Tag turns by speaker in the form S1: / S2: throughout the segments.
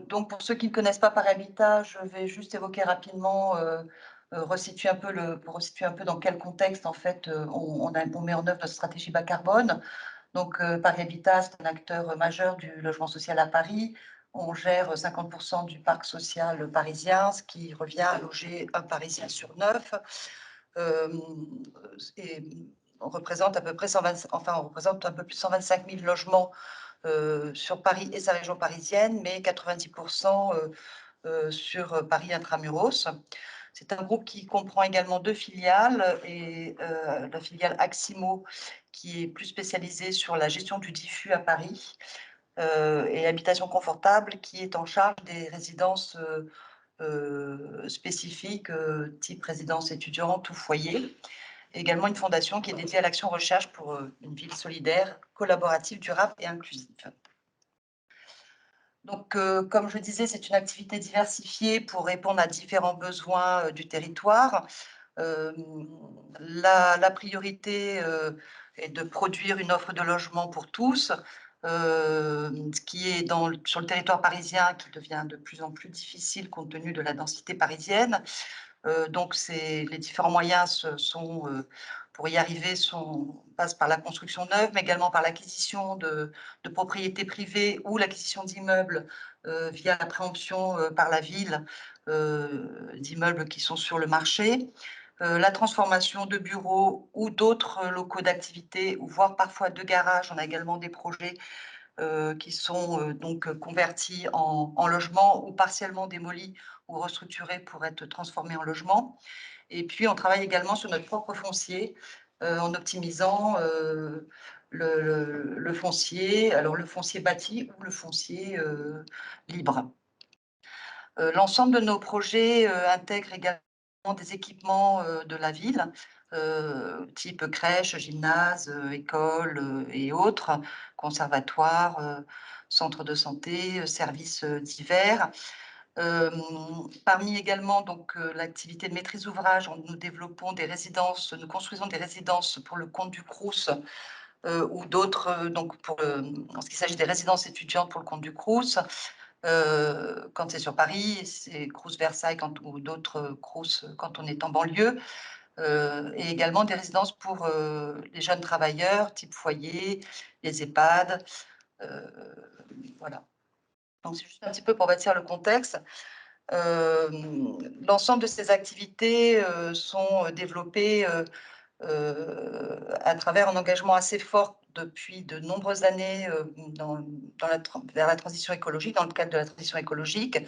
S1: Donc pour ceux qui ne connaissent pas Paris Habitat, je vais juste évoquer rapidement, resituer un peu pour resituer un peu dans quel contexte en fait, on met en œuvre notre stratégie bas carbone. Donc Paris Habitat, c'est un acteur majeur du logement social à Paris. On gère 50 du parc social parisien, ce qui revient à loger un Parisien sur 9. Et on représente à peu près 120, enfin on représente un peu plus de 125 000 logements sur Paris et sa région parisienne, mais 90 sur Paris intramuros. C'est un groupe qui comprend également 2 filiales et la filiale Aximo qui est plus spécialisée sur la gestion du diffus à Paris, et Habitation Confortable qui est en charge des résidences, spécifiques, type résidence étudiante ou foyer. Et également une fondation qui est dédiée à l'action recherche pour, une ville solidaire, collaborative, durable et inclusive. Donc, comme je disais, c'est une activité diversifiée pour répondre à différents besoins, du territoire. Hem, la priorité, est de produire une offre de logement pour tous, ce qui est sur le territoire parisien qui devient de plus en plus difficile compte tenu de la densité parisienne. Donc les différents moyens pour y arriver passent par la construction neuve, mais également par l'acquisition de propriétés privées ou l'acquisition d'immeubles, via la préemption, par la ville, d'immeubles qui sont sur le marché. La transformation de bureaux ou d'autres locaux d'activité ou voire parfois de garages. On a également des projets qui sont donc convertis en logements ou partiellement démolis ou restructurés pour être transformés en logements. Et puis, on travaille également sur notre propre foncier, en optimisant le foncier, alors le foncier bâti ou le foncier libre. L'ensemble de nos projets intègrent également des équipements de la ville, type crèche, gymnase, école et autres, conservatoire, centre de santé, services divers. Parmi également donc l'activité de maîtrise d'ouvrage, nous construisons des résidences pour le compte du Crous, ou d'autres, donc en ce qui s'agit des résidences étudiantes pour le compte du Crous. Quand c'est sur Paris, c'est Crous Versailles ou d'autres Crous quand on est en banlieue, et également des résidences pour, les jeunes travailleurs type foyer, les EHPAD, heu, voilà. Donc c'est juste un petit peu pour bâtir le contexte. L'ensemble de ces activités, sont développées, à travers un engagement assez fort depuis de nombreuses années, vers la transition écologique, dans le cadre de la transition écologique.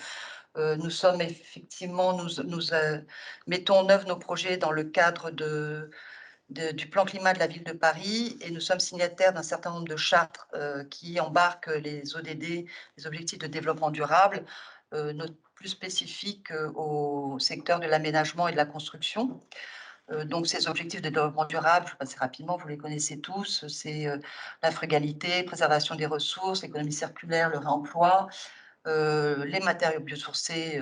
S1: Nous sommes effectivement mettons en œuvre nos projets dans le cadre du plan climat de la ville de Paris et nous sommes signataires d'un certain nombre de chartes, qui embarquent les ODD, les objectifs de développement durable, plus spécifiques, au secteur de l'aménagement et de la construction. Donc ces objectifs de développement durable, je vais passer rapidement, vous les connaissez tous, c'est, la frugalité, préservation des ressources, l'économie circulaire, le réemploi, les matériaux biosourcés,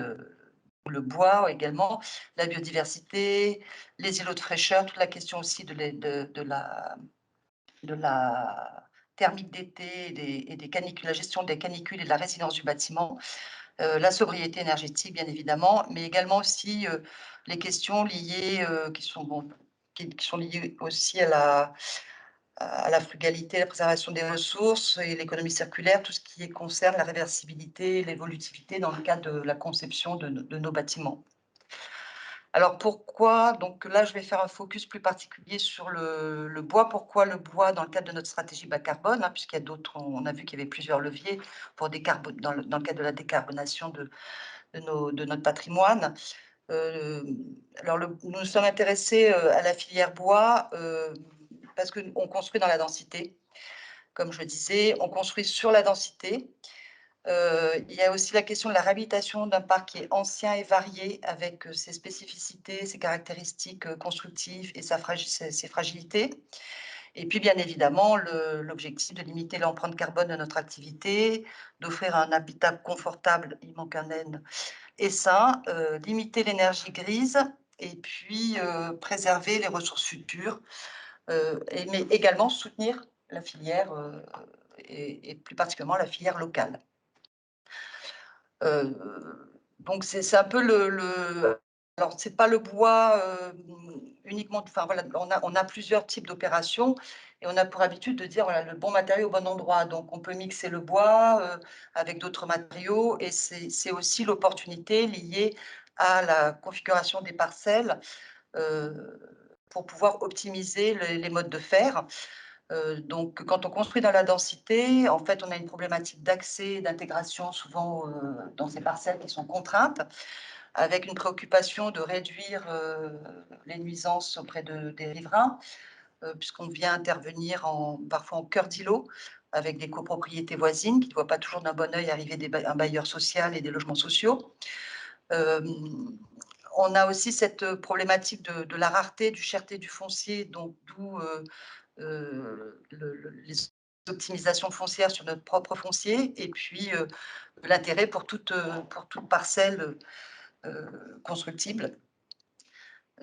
S1: le bois également, la biodiversité, les îlots de fraîcheur, toute la question aussi de la thermique d'été et des canicules, la gestion des canicules et de la résilience du bâtiment, la sobriété énergétique bien évidemment, mais également aussi, les questions liées, qui sont liées aussi à la frugalité, la préservation des ressources et l'économie circulaire, tout ce qui concerne la réversibilité, l'évolutivité dans le cadre de la conception de nos bâtiments. Alors pourquoi donc là, je vais faire un focus plus particulier sur le bois. Pourquoi le bois dans le cadre de notre stratégie bas carbone, hein, puisqu'il y a d'autres on a vu qu'il y avait plusieurs leviers pour dans le cadre de la décarbonation de notre patrimoine. Alors nous nous sommes intéressés, à la filière bois, parce qu'on construit dans la densité. Comme je le disais, on construit sur la densité. Il y a aussi la question de la réhabilitation d'un parc qui est ancien et varié avec, ses spécificités, ses caractéristiques, constructives et ses fragilités. Et puis bien évidemment l'objectif de limiter l'empreinte carbone de notre activité, d'offrir un habitat confortable, il manque un N, et sain, limiter l'énergie grise et puis, préserver les ressources futures, mais également soutenir la filière, et plus particulièrement la filière locale. Donc c'est un peu alors c'est pas le bois, uniquement, enfin voilà, on a plusieurs types d'opérations et on a pour habitude de dire: «Voilà, le bon matériau au bon endroit». Donc on peut mixer le bois, avec d'autres matériaux et c'est aussi l'opportunité liée à la configuration des parcelles, heu, pour pouvoir optimiser les modes de fer. Donc quand on construit dans la densité, en fait, on a une problématique d'accès et d'intégration souvent, dans ces parcelles qui sont contraintes, avec une préoccupation de réduire, les nuisances auprès des riverains, puisqu'on vient intervenir parfois en cœur d'îlot, avec des copropriétés voisines qui ne voient pas toujours d'un bon œil arriver un bailleur social et des logements sociaux. Hem, on a aussi cette problématique de la rareté, du cherté du foncier, donc d'où, les optimisations foncières sur notre propre foncier et puis, l'intérêt pour toute parcelle, constructible.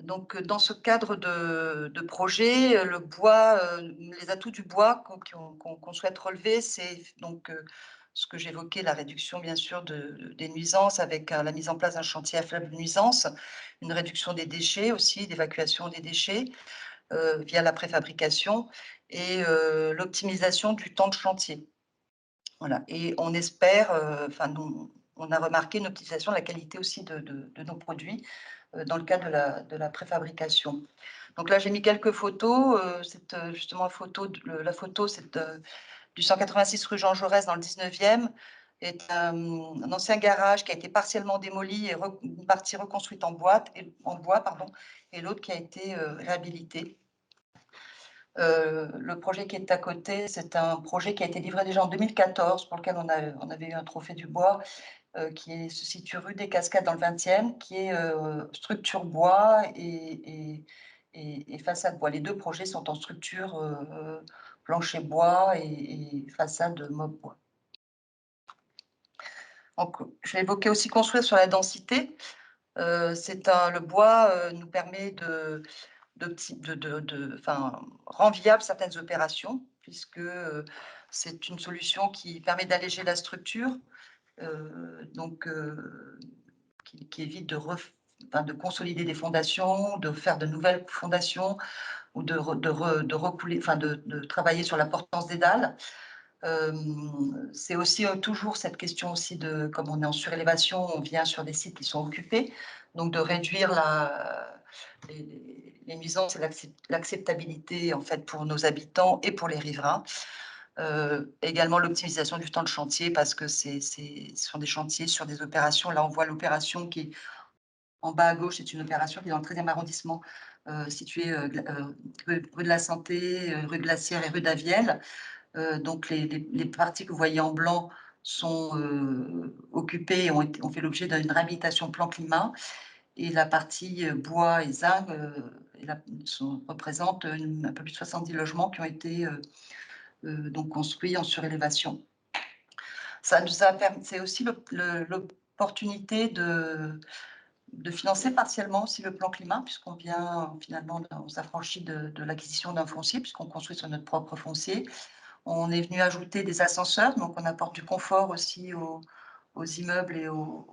S1: Donc, dans ce cadre de projet, le bois, les atouts du bois qu'on souhaite relever, c'est donc, ce que j'évoquais, la réduction bien sûr des nuisances avec, la mise en place d'un chantier à faible nuisance, une réduction des déchets aussi, d'évacuation des déchets, via la préfabrication et l'optimisation du temps de chantier. Voilà et on espère, enfin nous, on a remarqué une optimisation de la qualité aussi de nos produits, dans le cadre de la préfabrication. Donc là, j'ai mis quelques photos, c'est, justement la photo, c'est, du 186 rue Jean Jaurès dans le 19e, est un ancien garage qui a été partiellement démoli et une partie reconstruite en bois, pardon, et l'autre qui a été, réhabilité. Le projet qui est à côté, c'est un projet qui a été livré déjà en 2014, pour lequel on avait eu un trophée du bois, se situe rue des Cascades dans le 20e, qui est, structure bois et façade bois. Les 2 projets sont en structure, plancher bois et façade mob bois. Donc, je vais évoquer aussi construire sur la densité. Le bois, nous permet enfin, rend viable certaines opérations puisque, c'est une solution qui permet d'alléger la structure, donc qui évite de consolider des fondations, de faire de nouvelles fondations ou de recouler, enfin de travailler sur la portance des dalles. C'est aussi, toujours cette question aussi comme on est en surélévation, on vient sur des sites qui sont occupés, donc de réduire les nuisances et l'acceptabilité en fait pour nos habitants et pour les riverains. Également l'optimisation du temps de chantier parce que ce sont des chantiers sur des opérations. Là, on voit l'opération qui est en bas à gauche, c'est une opération qui est dans le 13e arrondissement, située, rue de la Santé, rue Glacière et rue d'Avielle. Donc les parties que vous voyez en blanc sont, occupées et ont fait l'objet d'une réhabilitation plan climat et la partie, bois et zinc, représente un peu plus de 70 logements qui ont été, donc construits en surélévation. Ça nous a permis, c'est aussi l'opportunité de financer partiellement aussi le plan climat, puisqu'on vient finalement, on s'affranchit de l'acquisition d'un foncier, puisqu'on construit sur notre propre foncier. On est venu ajouter des ascenseurs, donc on apporte du confort aussi aux immeubles et aux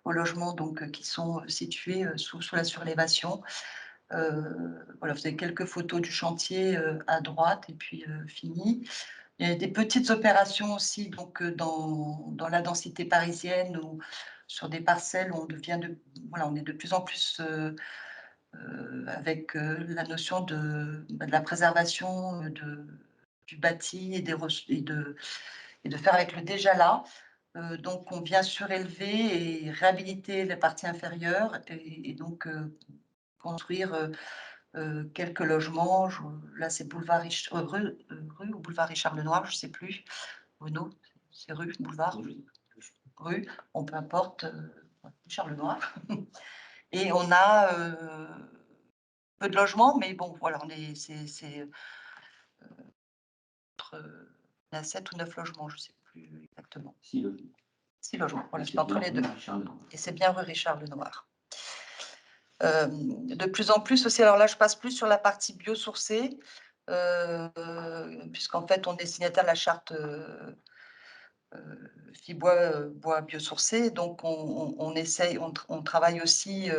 S1: logements donc, qui sont situés sous la surélévation. Voilà, vous avez quelques photos du chantier à droite et puis fini. Il y a des petites opérations aussi donc, dans la densité parisienne ou sur des parcelles où voilà, on est de plus en plus avec la notion de la préservation du bâti et de faire avec le déjà là. Donc on vient surélever et réhabiliter la partie inférieure et donc construire, quelques logements. Là, c'est boulevard rue ou boulevard Richard Lenoir, je ne sais plus. Bruno, c'est rue, boulevard? Rue, bon, peu importe, Richard Lenoir. Et on a, peu de logements, mais bon, voilà, c'est il y a 7 ou 9 logements, je ne sais plus exactement. 6 logements. 6 logements, voilà, c'est entre les 2. Et c'est bien rue Richard Lenoir. De plus en plus aussi, alors là, je passe plus sur la partie biosourcée, puisqu'en fait, on est signataire de la charte Fibois, bois biosourcés. Donc on essaye, on travaille aussi,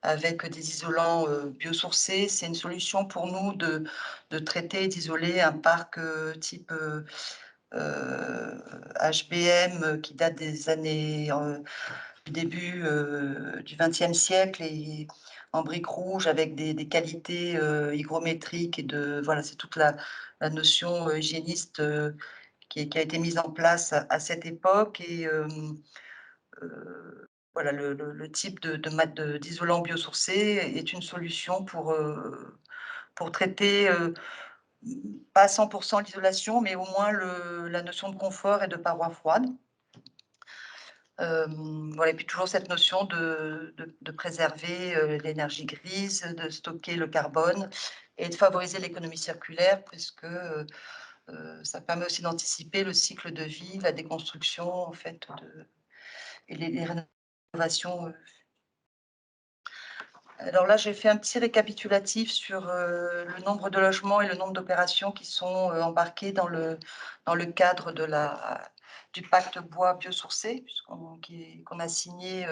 S1: avec des isolants, biosourcés. C'est une solution pour nous de traiter et d'isoler un parc, type, HBM, qui date des années, du début, du XXe siècle et en briques rouges avec des qualités, hygrométriques et de voilà, c'est toute la notion, hygiéniste, qui a été mise en place à cette époque et voilà, le type d'isolant biosourcé est une solution pour traiter, pas à 100 l'isolation, mais au moins la notion de confort et de parois froides. Voilà et puis toujours cette notion de préserver, l'énergie grise, de stocker le carbone et de favoriser l'économie circulaire puisque, ça permet aussi d'anticiper le cycle de vie, la déconstruction en fait et les rénovations. Alors là, j'ai fait un petit récapitulatif sur, le nombre de logements et le nombre d'opérations qui sont, embarqués dans le cadre du pacte bois biosourcé qu'on a signé,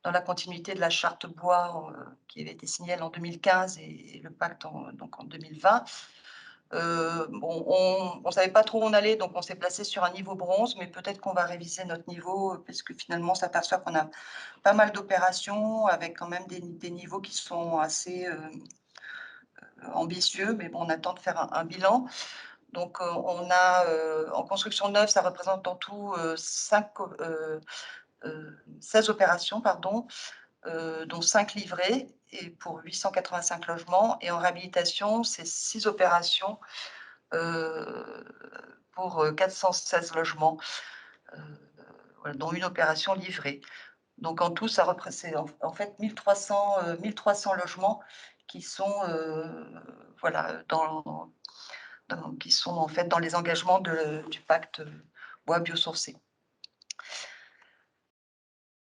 S1: dans la continuité de la charte bois, qui avait été signée elle en 2015 et le pacte donc en 2020. Bon, on ne savait pas trop où on allait, donc on s'est placé sur un niveau bronze, mais peut-être qu'on va réviser notre niveau, parce que finalement, on s'aperçoit qu'on a pas mal d'opérations avec quand même des niveaux qui sont assez, ambitieux, mais bon, on attend de faire un bilan. Donc, on a, en construction neuve, ça représente en tout, 16 opérations, pardon, dont 5 livrées et pour 885 logements et en réhabilitation, c'est 6 opérations, heu, pour, 416 logements, heu, voilà, dont une opération livrée. Donc en tout, ça représente en fait 1 300 logements qui sont, voilà, qui sont en fait dans les engagements du pacte, bois biosourcé.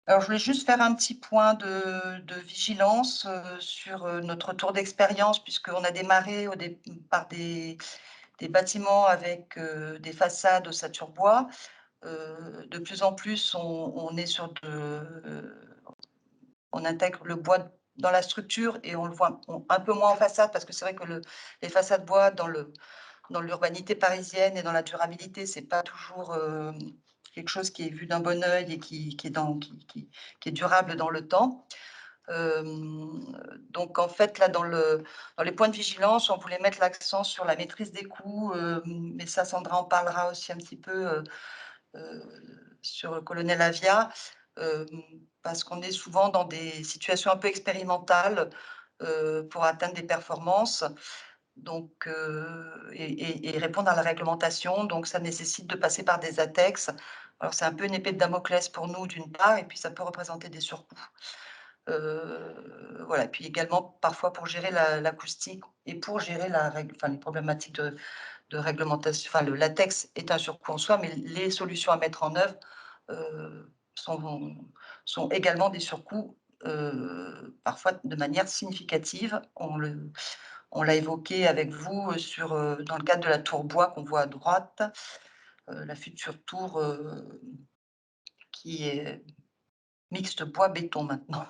S1: Alors je voulais juste faire un petit point de vigilance, sur, notre retour d'expérience puisqu'on a démarré par des bâtiments avec, des façades ossature bois. De plus en plus, on est sur on intègre le bois dans la structure et on le voit un peu moins en façade parce que c'est vrai que les façades bois dans l'urbanité parisienne et dans la durabilité, c'est pas toujours, quelque chose qui est vu d'un bon œil et qui est durable dans le temps. Donc en fait, là, dans les points de vigilance, on voulait mettre l'accent sur la maîtrise des coûts, mais ça, Sandra en parlera aussi un petit peu, sur Colonel Avia, hem, parce qu'on est souvent dans des situations un peu expérimentales, pour atteindre des performances, donc et répondre à la réglementation, donc ça nécessite de passer par des ATEX. Alors c'est un peu une épée de Damoclès pour nous d'une part et puis ça peut représenter des surcoûts. Voilà, puis également parfois pour gérer l'acoustique et pour gérer les problématiques de réglementation, enfin le latex est un surcoût en soi, mais les solutions à mettre en œuvre, sont également des surcoûts, parfois de manière significative. On l'a évoqué avec vous, dans le cadre de la tour bois qu'on voit à droite, la future tour, qui est mixte bois-béton maintenant.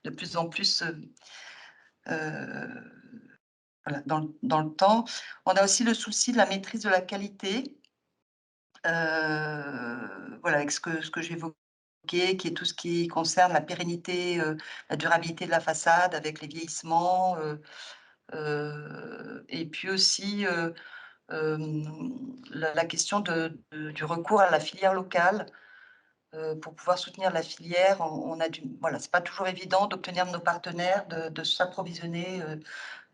S1: De plus en plus, voilà, dans le temps. On a aussi le souci de la maîtrise de la qualité. Voilà, avec ce que j'évoquais, qui est tout ce qui concerne la pérennité, la durabilité de la façade avec les vieillissements, et puis aussi, la question du recours à la filière locale, pour pouvoir soutenir la filière. On a voilà, c'est pas toujours évident d'obtenir de nos partenaires de s'approvisionner,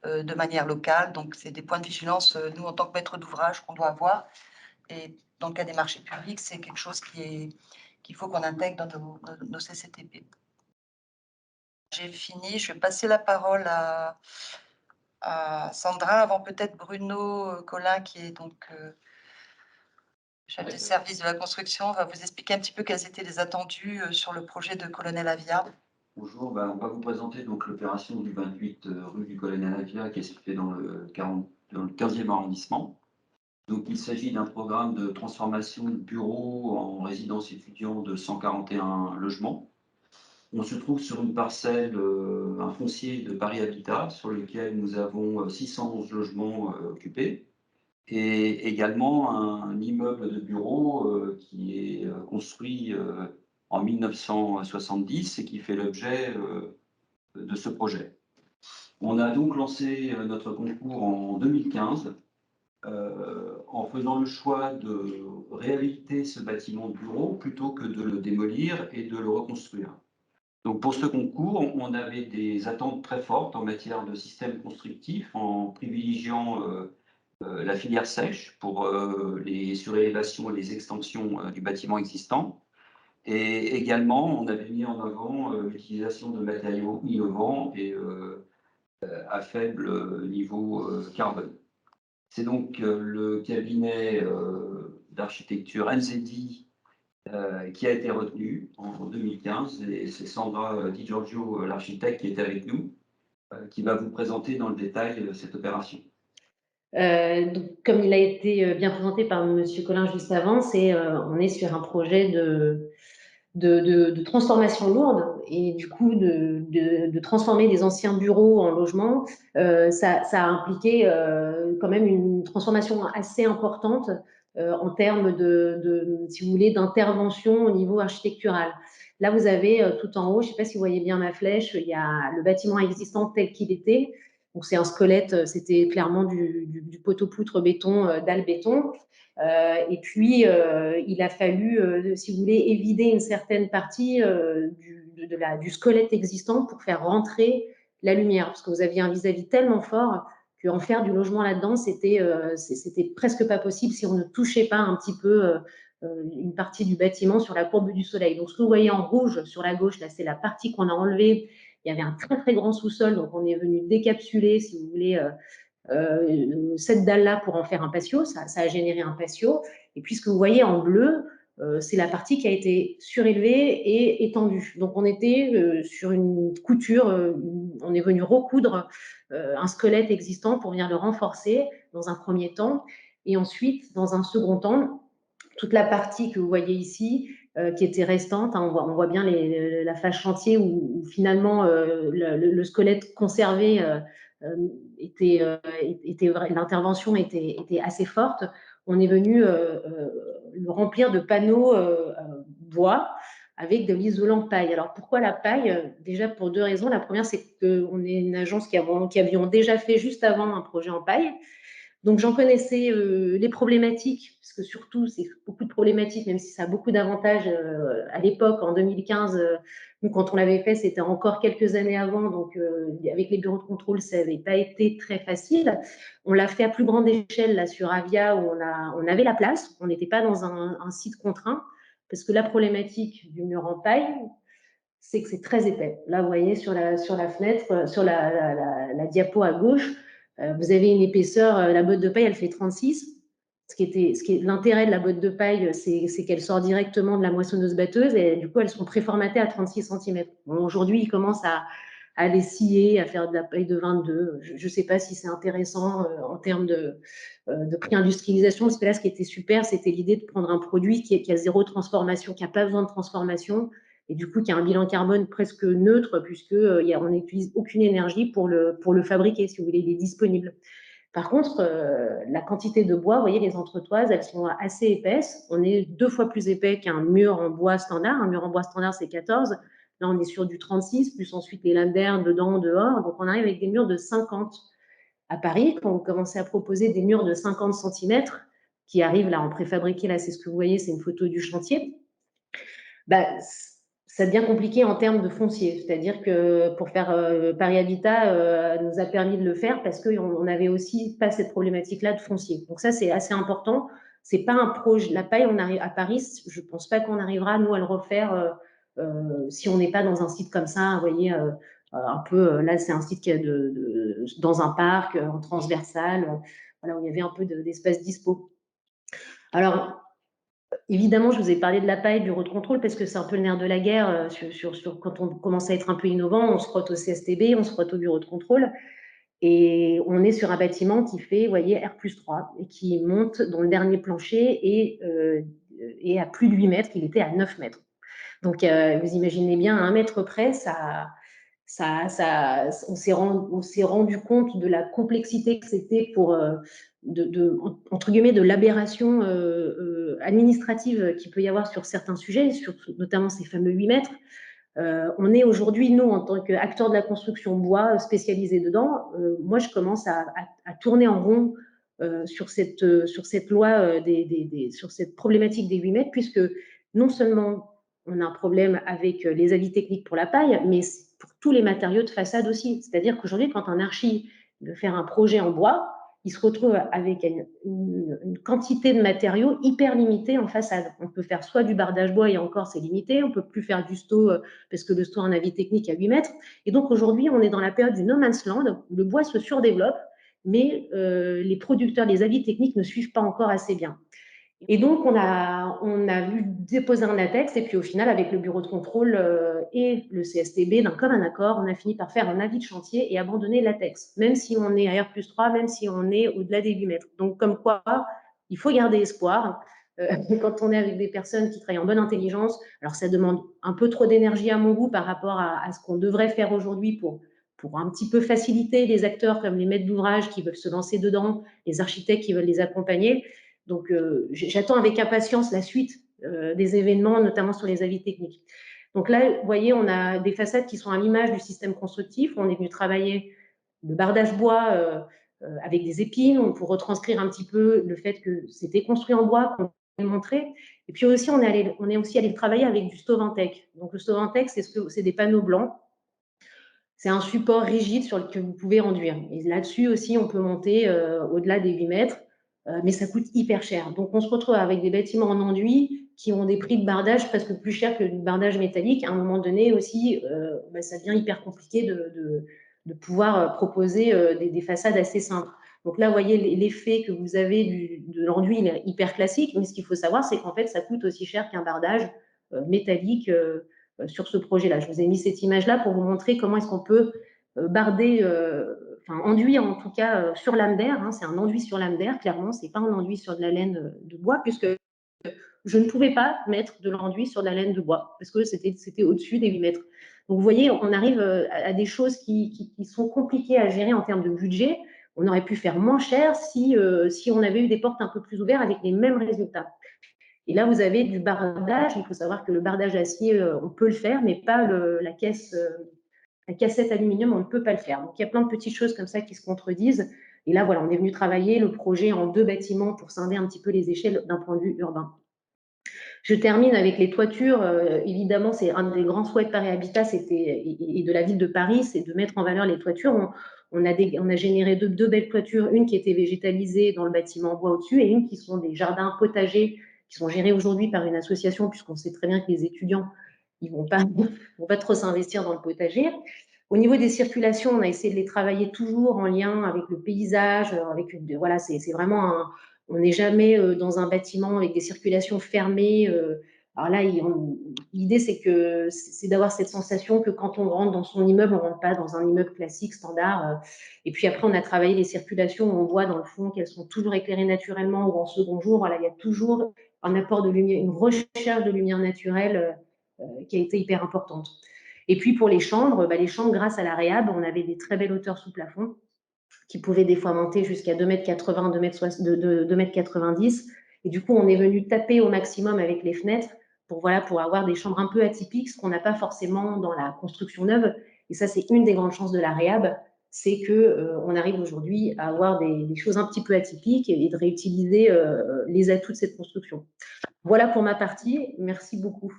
S1: de manière locale, donc c'est des points de vigilance, nous en tant que maître d'ouvrage qu'on doit avoir et dans le cas des marchés publics, c'est quelque chose qu'il faut qu'on intègre dans nos CCTP. J'ai fini, je vais passer la parole à Sandra avant peut-être Bruno, Collin qui est donc, chef de service de la construction, va vous expliquer un petit peu quels étaient les attendus, sur le projet de Colonel Avia.
S2: Bonjour, on va vous présenter donc l'opération du 28 rue du Colonel Avia qui est située dans le 15e arrondissement. Donc il s'agit d'un programme de transformation de bureaux en résidence étudiante de 141 logements. On se trouve sur une parcelle, un foncier de Paris Habitat sur lequel nous avons, 611 logements, occupés et également un immeuble de bureaux, qui est, construit, en 1970 et qui fait l'objet, de ce projet. On a donc lancé, notre concours en 2015, en faisant le choix de réhabiliter ce bâtiment de bureau plutôt que de le démolir et de le reconstruire. Donc pour ce concours, on avait des attentes très fortes en matière de système constructif, en privilégiant la filière sèche pour les surélévations et les extensions du bâtiment existant. Et également, on avait mis en avant l'utilisation de matériaux innovants et à faible niveau carbone. C'est donc le cabinet d'architecture NZD qui a été retenu en 2015 et c'est Sandra Di Giorgio, l'architecte, qui est avec nous, qui va vous présenter dans le détail cette opération.
S3: Donc, comme il a été bien présenté par Monsieur Collin juste avant, on est sur un projet de transformation lourde et du coup de transformer des anciens bureaux en logements. Ça a impliqué quand même une transformation assez importante en termes si vous voulez, d'intervention au niveau architectural. Là, vous avez tout en haut, je ne sais pas si vous voyez bien ma flèche, il y a le bâtiment existant tel qu'il était. Donc, c'est un squelette, c'était clairement du poteau-poutre béton, dalle béton. Et puis, il a fallu, si vous voulez, évider une certaine partie du squelette existant pour faire rentrer la lumière, parce que vous aviez un vis-à-vis tellement fort qu'en faire du logement là-dedans, c'était presque pas possible si on ne touchait pas un petit peu une partie du bâtiment sur la courbe du soleil. Donc, ce que vous voyez en rouge sur la gauche, là, c'est la partie qu'on a enlevée. Il y avait un très, très grand sous-sol, donc on est venu décapsuler, si vous voulez, cette dalle-là pour en faire un patio, ça a généré un patio. Et puis ce que vous voyez en bleu, c'est la partie qui a été surélevée et étendue. Donc on était sur une couture, on est venu recoudre un squelette existant pour venir le renforcer dans un premier temps. Et ensuite, dans un second temps, toute la partie que vous voyez ici, qui était restante, hein, on voit bien la phase chantier où finalement le squelette conservé l'intervention était assez forte. On est venu le remplir de panneaux bois avec de l'isolant paille. Alors pourquoi la paille? Déjà pour deux raisons. La première, c'est qu'on est une agence qui avions déjà fait juste avant un projet en paille. Donc j'en connaissais les problématiques, parce que surtout c'est beaucoup de problématiques, même si ça a beaucoup d'avantages. À l'époque, en 2015, nous, quand on l'avait fait, c'était encore quelques années avant, donc avec les bureaux de contrôle, ça n'avait pas été très facile. On l'a fait à plus grande échelle là sur Avia, où on avait la place, on n'était pas dans un site contraint, parce que la problématique du mur en paille, c'est que c'est très épais. Là, vous voyez sur la fenêtre, sur la diapo à gauche, vous avez une épaisseur, la botte de paille, elle fait 36. L'intérêt de la botte de paille, c'est qu'elle sort directement de la moissonneuse-batteuse et du coup, elles sont préformatées à 36 cm. Bon, aujourd'hui, ils commencent à les scier, à faire de la paille de 22. Je ne sais pas si c'est intéressant en termes de prix industrialisation, parce que là, ce qui était super, c'était l'idée de prendre un produit qui a zéro transformation, qui n'a pas besoin de transformation, et du coup qui a un bilan carbone presque neutre puisqu'on n'utilise aucune énergie pour le fabriquer, si vous voulez, il est disponible. Par contre, la quantité de bois, vous voyez, les entretoises, elles sont assez épaisses. On est 2 fois plus épais qu'un mur en bois standard. Un mur en bois standard, c'est 14. Là, on est sur du 36, plus ensuite les lindères dedans, dehors. Donc, on arrive avec des murs de 50. À Paris, quand on commençait à proposer des murs de 50 cm qui arrivent là en préfabriqué, là, c'est ce que vous voyez, c'est une photo du chantier. Bah, ça devient compliqué en termes de foncier. C'est-à-dire que pour faire Paris Habitat nous a permis de le faire parce qu'on n'avait aussi pas cette problématique-là de foncier. Donc ça, c'est assez important. C'est pas un projet. La paille, on arrive à Paris, je ne pense pas qu'on arrivera, nous, à le refaire si on n'est pas dans un site comme ça. Vous voyez, un peu, là, c'est un site qui est dans un parc, en transversal, voilà, où il y avait un peu d'espace dispo. Alors, évidemment, je vous ai parlé de la paille, du bureau de contrôle, parce que c'est un peu le nerf de la guerre. Quand on commence à être un peu innovant, on se frotte au CSTB, on se frotte au bureau de contrôle. Et on est sur un bâtiment qui fait, vous voyez, R+3 et qui monte, dont le dernier plancher est à plus de 8 mètres, il était à 9 mètres. Donc, vous imaginez bien, à 1 mètre près, on s'est rendu compte de la complexité que c'était pour, entre guillemets, de l'aberration administrative qu'il peut y avoir sur certains sujets, sur notamment ces fameux 8 mètres. On est aujourd'hui, nous, en tant qu'acteurs de la construction bois spécialisés dedans, moi, je commence à tourner en rond sur cette loi, sur cette problématique des 8 mètres, puisque non seulement on a un problème avec les avis techniques pour la paille, mais pour tous les matériaux de façade aussi. C'est-à-dire qu'aujourd'hui, quand un archi veut faire un projet en bois, il se retrouve avec une quantité de matériaux hyper limitée en façade. On peut faire soit du bardage bois, et encore c'est limité, on ne peut plus faire du sto parce que le sto a un avis technique à 8 mètres. Et donc aujourd'hui, on est dans la période du no man's land, où le bois se surdéveloppe, mais les producteurs, les avis techniques ne suivent pas encore assez bien. Et donc, on a vu déposer un ATEX, et puis au final, avec le bureau de contrôle et le CSTB, d'un commun accord, on a fini par faire un avis de chantier et abandonner l'ATEX, même si on est à R+3, même si on est au-delà des 8 mètres. Donc, comme quoi, il faut garder espoir. Quand on est avec des personnes qui travaillent en bonne intelligence, alors ça demande un peu trop d'énergie à mon goût par rapport à ce qu'on devrait faire aujourd'hui pour un petit peu faciliter les acteurs comme les maîtres d'ouvrage qui veulent se lancer dedans, les architectes qui veulent les accompagner. Donc, j'attends avec impatience la suite des événements, notamment sur les avis techniques. Donc là, vous voyez, on a des façades qui sont à l'image du système constructif. On est venu travailler le bardage bois avec des épines pour retranscrire un petit peu le fait que c'était construit en bois, qu'on a montré. Et puis aussi, on est aussi allé travailler avec du Stovantec. Donc le Stovantec, c'est des panneaux blancs. C'est un support rigide sur lequel vous pouvez enduire. Et là-dessus aussi, on peut monter au-delà des 8 mètres, mais ça coûte hyper cher. Donc, on se retrouve avec des bâtiments en enduit qui ont des prix de bardage presque plus chers que du bardage métallique. À un moment donné aussi, ça devient hyper compliqué de pouvoir proposer des façades assez simples. Donc là, vous voyez l'effet que vous avez de l'enduit hyper classique, mais ce qu'il faut savoir, c'est qu'en fait, ça coûte aussi cher qu'un bardage métallique sur ce projet-là. Je vous ai mis cette image-là pour vous montrer comment est-ce qu'on peut barder, enduire en tout cas sur lame d'air. Hein, c'est un enduit sur lame d'air, clairement, c'est pas un enduit sur de la laine de bois, puisque je ne pouvais pas mettre de l'enduit sur de la laine de bois, parce que c'était au-dessus des 8 mètres. Donc vous voyez, on arrive à des choses qui sont compliquées à gérer en termes de budget. On aurait pu faire moins cher si on avait eu des portes un peu plus ouvertes avec les mêmes résultats. Et là, vous avez du bardage. Il faut savoir que le bardage acier, on peut le faire, mais pas la cassette aluminium, on ne peut pas le faire. Donc, il y a plein de petites choses comme ça qui se contredisent. Et là, voilà, on est venu travailler le projet en 2 bâtiments pour scinder un petit peu les échelles d'un point de vue urbain. Je termine avec les toitures. Évidemment, c'est un des grands souhaits de Paris Habitat et de la ville de Paris, c'est de mettre en valeur les toitures. On a généré deux belles toitures, une qui était végétalisée dans le bâtiment en bois au-dessus et une qui sont des jardins potagers qui sont gérés aujourd'hui par une association, puisqu'on sait très bien que les étudiants ils vont pas trop s'investir dans le potager. Au niveau des circulations, on a essayé de les travailler toujours en lien avec le paysage, voilà, c'est vraiment on n'est jamais dans un bâtiment avec des circulations fermées. Alors là, l'idée, c'est d'avoir cette sensation que quand on rentre dans son immeuble, on ne rentre pas dans un immeuble classique, standard. Et puis après, on a travaillé les circulations où on voit dans le fond qu'elles sont toujours éclairées naturellement ou en second jour. Voilà, il y a toujours un apport de lumière, une recherche de lumière naturelle qui a été hyper importante. Et puis pour les chambres, grâce à la réhab, on avait des très belles hauteurs sous plafond qui pouvaient des fois monter jusqu'à 2,80 m, 2,90 m. Et du coup, on est venu taper au maximum avec les fenêtres pour avoir des chambres un peu atypiques, ce qu'on n'a pas forcément dans la construction neuve. Et ça, c'est une des grandes chances de la réhab, c'est qu'on arrive aujourd'hui à avoir des choses un petit peu atypiques et de réutiliser les atouts de cette construction. Voilà pour ma partie. Merci beaucoup.